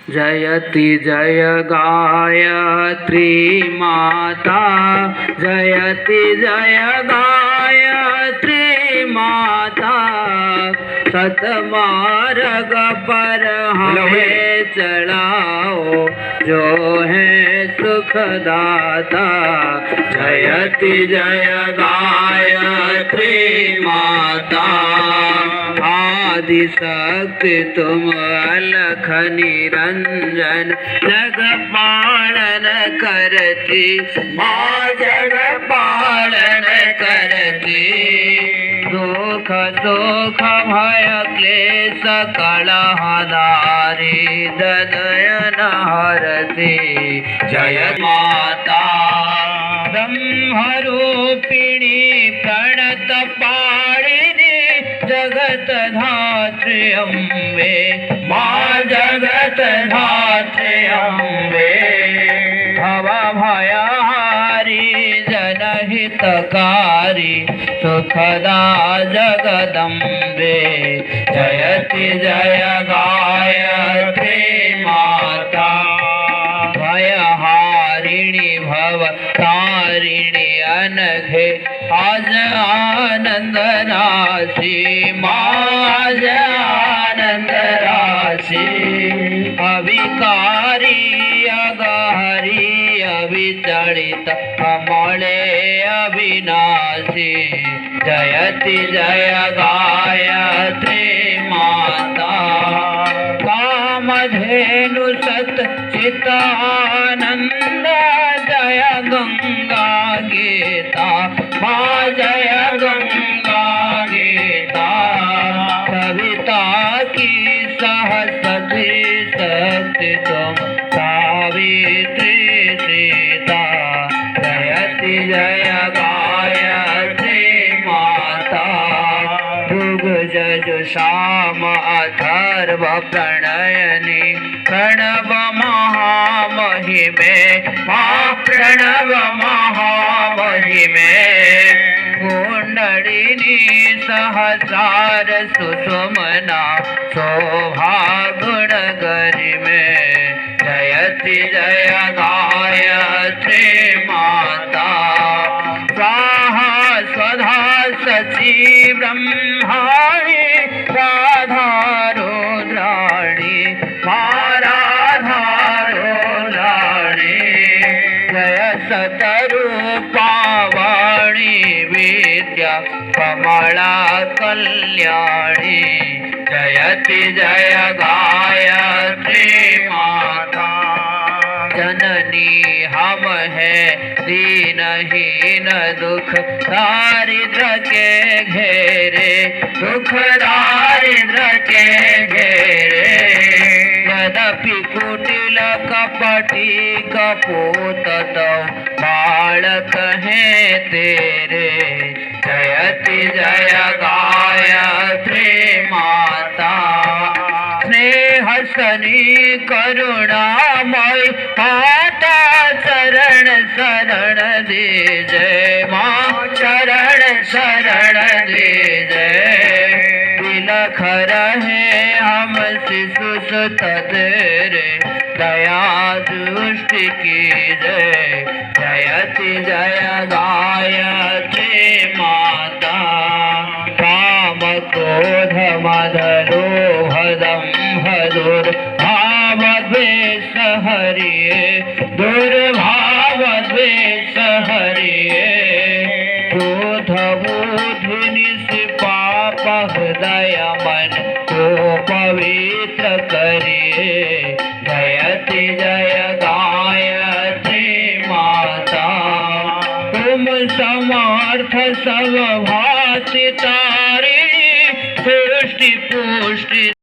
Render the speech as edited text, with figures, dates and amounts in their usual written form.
जयति जय गायत्री माता, जयति जय गायत्री माता। सतमार्ग पर हमें चलाओ, जो है सुखदाता। जयति जय गायत्री माता। आदिशक्ति तुम अलख निरंजन, जग पालन करती माँ, जग पालन करती। दुख सुख भय क्लेश कलह दारी, दयन हरती जय माता। ब्रह्मरूपिणी प्रणत पाणिनी, जगत धात्री अम्बे माँ, जगत धात्री अम्बे। भव भयहारी जनहितकारी, सुखदा जगदम्बे। जयति जय गायत्री माता। भयहारिणी भवतारिणी अनघे, आज आनंद राशि माँ, आज आनंद राशि। अविकारी अगहरी अविचलित, अमले अविनाशी। जयति जय गायत्री माता। कामधेनु सच्चित आनंद, जय गंगा गीता माँ, जय गंगा गीता। कविता की सहस्री शक्ति तुम, सावित्री सीता। जयति जय गायत्री माता। ऋग्यजु साम अथर्व प्रणयनी, प्रणव महामहिमे माँ, प्रणव महामहिमे। कुंडलिनी सहस्रार सुषुम्ना, शोभा गुण गरिमे। जयति जय गायत्री माता। स्वाहा स्वधा सची ब्रह्माणी, राधा रुद्राणी माँ, राधा रुद्राणी। जय सतरूपा वाणी विद्या, कमला कल्याणी। जयति जय गायत्री माता। जननी हम है दीनहीन, दुख दारिद्र के घेरे, दुख दारिद्र के घेरे। यद्यपि कुटिल कपटी कपूत, तो बालक हैं तेरे। जयति जय गायत्री माता। स्नेह सनी करुणामय माता, शरण शरण दीजय माँ, शरण शरण दीजय। बिलख रहे हम शिशु सुत तेरे, दया दृष्टि कीजय। जयति जय गायत्री माता। काम क्रोध मद लोभ दंभ दुर्भाव द्वेष हरिये, दुर्भाव द्वेष हरिये। क्रोध बुद्धि निष्पाप हृदय मन, को पवित्र करिए। जयति जय गायत्री माता। तुम समर्थ सब भाति तारिणी, सृष्टि पुष्टि